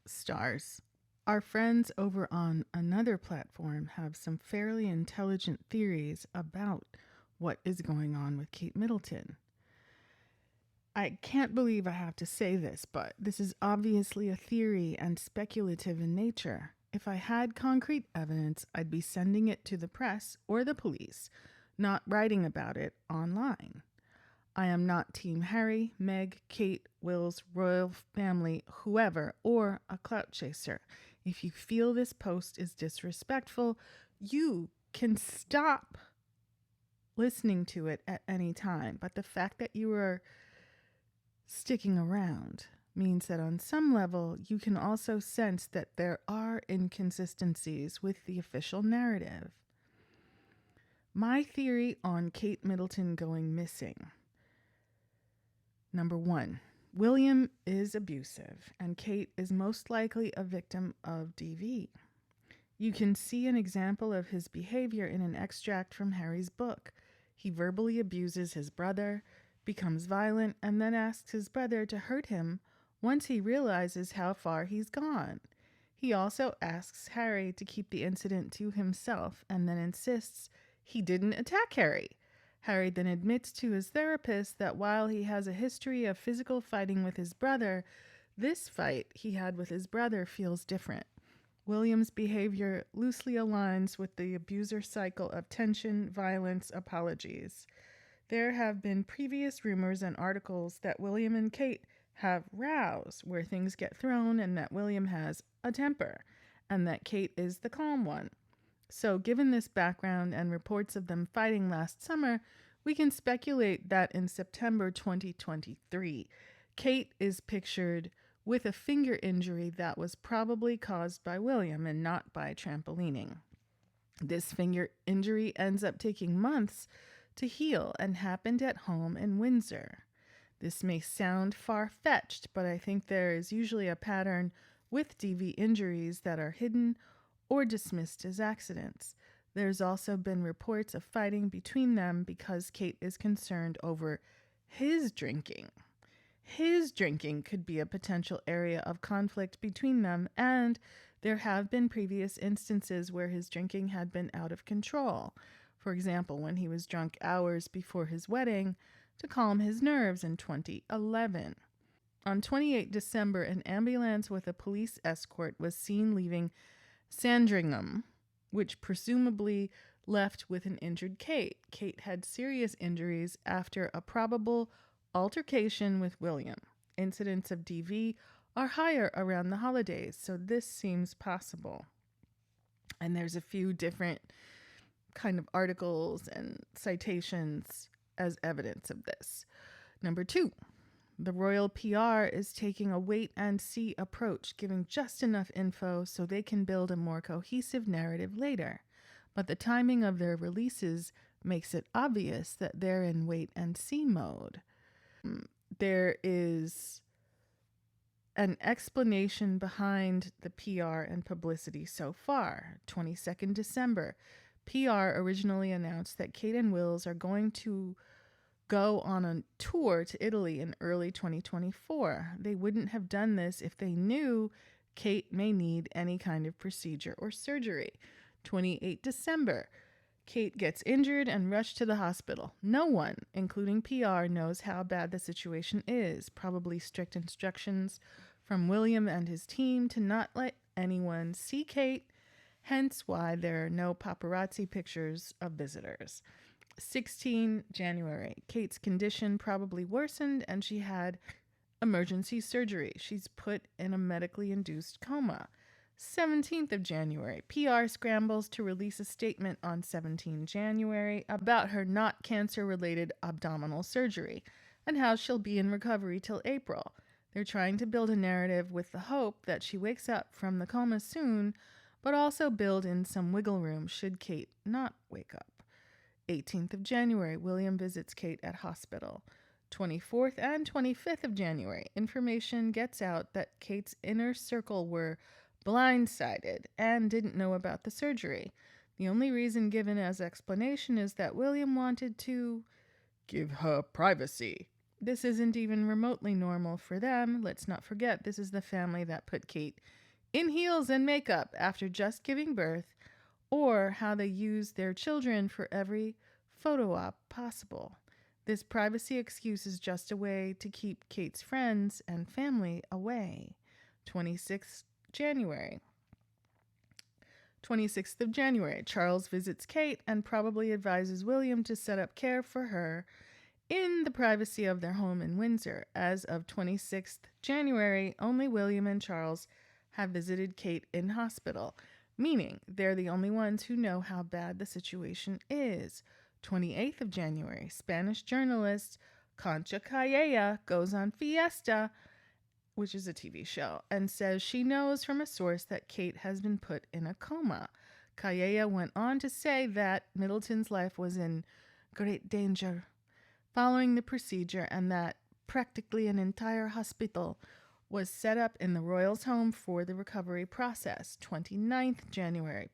Stars. Our friends over on another platform have some fairly intelligent theories about what is going on with Kate Middleton. I can't believe I have to say this, but this is obviously a theory and speculative in nature. If I had concrete evidence, I'd be sending it to the press or the police, not writing about it online. I am not Team Harry, Meg, Kate, Will's royal family, whoever, or a clout chaser. If you feel this post is disrespectful, you can stop listening to it at any time. But the fact that you are sticking around means that on some level you can also sense that there are inconsistencies with the official narrative. My theory on Kate Middleton going missing. Number one, William is abusive, and Kate is most likely a victim of DV. You can see an example of his behavior in an extract from Harry's book. He verbally abuses his brother, becomes violent, and then asks his brother to hurt him once he realizes how far he's gone. He also asks Harry to keep the incident to himself and then insists he didn't attack Harry. Harry then admits to his therapist that while he has a history of physical fighting with his brother, this fight he had with his brother feels different. William's behavior loosely aligns with the abuser cycle of tension, violence, apologies. There have been previous rumors and articles that William and Kate have rows where things get thrown and that William has a temper and that Kate is the calm one. So, given this background and reports of them fighting last summer, we can speculate that in September 2023, Kate is pictured with a finger injury that was probably caused by William and not by trampolining. This finger injury ends up taking months to heal and happened at home in Windsor. This may sound far-fetched, but I think there is usually a pattern with DV injuries that are hidden or dismissed as accidents. There's also been reports of fighting between them because Kate is concerned over his drinking. His drinking could be a potential area of conflict between them, and there have been previous instances where his drinking had been out of control. For example, when he was drunk hours before his wedding to calm his nerves in 2011. On 28 December, an ambulance with a police escort was seen leaving Sandringham, which presumably left with an injured Kate. Kate had serious injuries after a probable altercation with William. Incidents of DV are higher around the holidays, so this seems possible. And there's a few different kind of articles and citations as evidence of this. Number two, the royal PR is taking a wait-and-see approach, giving just enough info so they can build a more cohesive narrative later. But the timing of their releases makes it obvious that they're in wait-and-see mode. There is an explanation behind the PR and publicity so far. 22nd December, PR originally announced that Kate and Wills are going to go on a tour to Italy in early 2024. They wouldn't have done this if they knew Kate may need any kind of procedure or surgery. 28 December, Kate gets injured and rushed to the hospital. No one, including PR, knows how bad the situation is. Probably strict instructions from William and his team to not let anyone see Kate, hence why there are no paparazzi pictures of visitors. 16 January, Kate's condition probably worsened and she had emergency surgery. She's put in a medically induced coma. 17th of January, PR scrambles to release a statement on 17 January about her not cancer-related abdominal surgery and how she'll be in recovery till April. They're trying to build a narrative with the hope that she wakes up from the coma soon, but also build in some wiggle room should Kate not wake up. 18th of January, William visits Kate at hospital. 24th and 25th of January, information gets out that Kate's inner circle were blindsided and didn't know about the surgery. The only reason given as explanation is that William wanted to give her privacy. This isn't even remotely normal for them. Let's not forget, this is the family that put Kate in heels and makeup after just giving birth, or how they use their children for every photo op possible. This privacy excuse is just a way to keep Kate's friends and family away. 26th January. 26th of January, Charles visits Kate and probably advises William to set up care for her in the privacy of their home in Windsor. As of 26th January, only William and Charles have visited Kate in hospital, meaning they're the only ones who know how bad the situation is. 28th of January, Spanish journalist Concha Calleja goes on Fiesta, which is a TV show, and says she knows from a source that Kate has been put in a coma. Calleja went on to say that Middleton's life was in great danger following the procedure and that practically an entire hospital was set up in the royal's home for the recovery process. 29th January.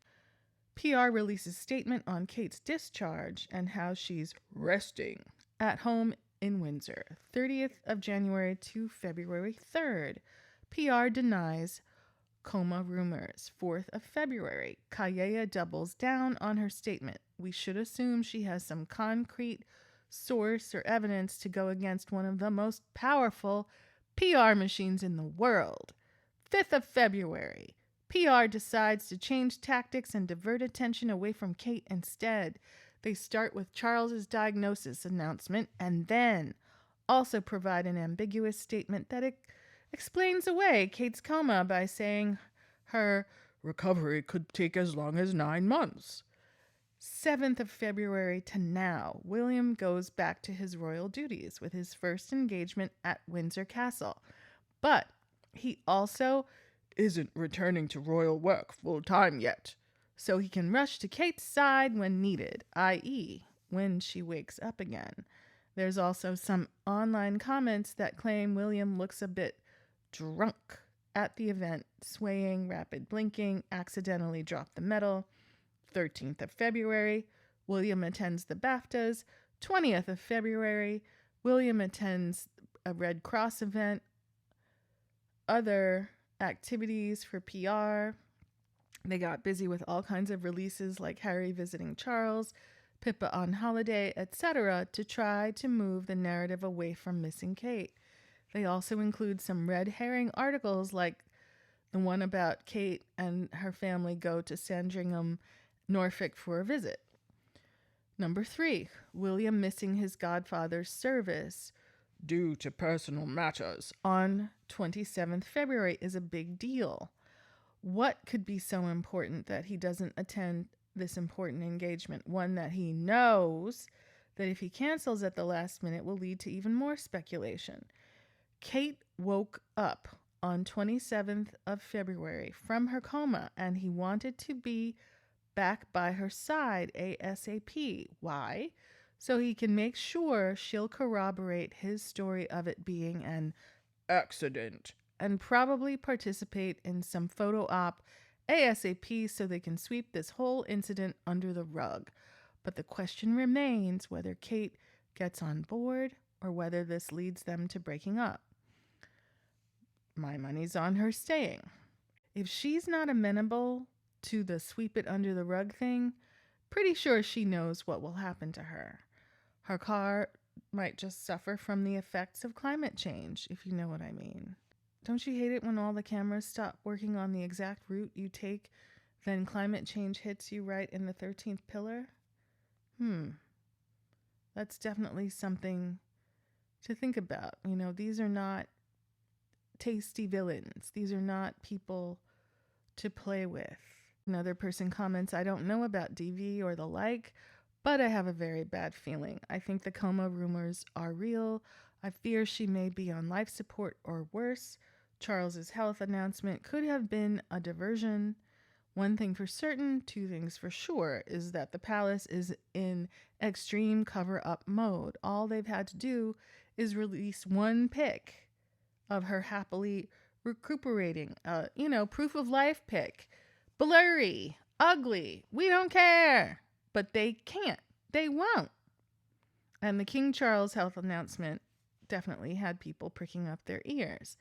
PR releases statement on Kate's discharge and how she's resting at home in Windsor. 30th of January to February 3rd. PR denies coma rumors. 4th of February. Calleja doubles down on her statement. We should assume she has some concrete source or evidence to go against one of the most powerful PR machines in the world. 5th of February. PR decides to change tactics and divert attention away from Kate instead. They start with Charles's diagnosis announcement and then also provide an ambiguous statement that explains away Kate's coma by saying her recovery could take as long as 9 months. 7th of February to now, William goes back to his royal duties with his first engagement at Windsor Castle. But he also isn't returning to royal work full time yet, so he can rush to Kate's side when needed, i.e., when she wakes up again. There's also some online comments that claim William looks a bit drunk at the event, swaying, rapid blinking, accidentally dropped the medal. 13th of February, William attends the BAFTAs. 20th of February, William attends a Red Cross event. Other activities for PR. They got busy with all kinds of releases like Harry visiting Charles, Pippa on holiday, etc. to try to move the narrative away from missing Kate. They also include some red herring articles like the one about Kate and her family go to Sandringham, Norfolk for a visit. Number 3, William missing his godfather's service due to personal matters on 27th February is a big deal. What could be so important that he doesn't attend this important engagement? One that he knows that if he cancels at the last minute will lead to even more speculation. Kate woke up on 27th of February from her coma and he wanted to be back by her side ASAP. Why? So he can make sure she'll corroborate his story of it being an accident and probably participate in some photo op ASAP so they can sweep this whole incident under the rug. But the question remains whether Kate gets on board or whether this leads them to breaking up. My money's on her staying. If she's not amenable to the sweep it under the rug thing, pretty sure she knows what will happen to her. Her car might just suffer from the effects of climate change, if you know what I mean. Don't you hate it when all the cameras stop working on the exact route you take, then climate change hits you right in the 13th pillar? That's definitely something to think about. You know, these are not tasty villains. These are not people to play with. Another person comments, I don't know about DV or the like, but I have a very bad feeling. I think the coma rumors are real. I fear she may be on life support or worse. Charles's health announcement could have been a diversion. One thing for certain, two things for sure, is that the palace is in extreme cover-up mode. All they've had to do is release one pic of her happily recuperating, proof of life pic. Blurry, ugly, we don't care. But they can't. They won't. And the King Charles health announcement definitely had people pricking up their ears.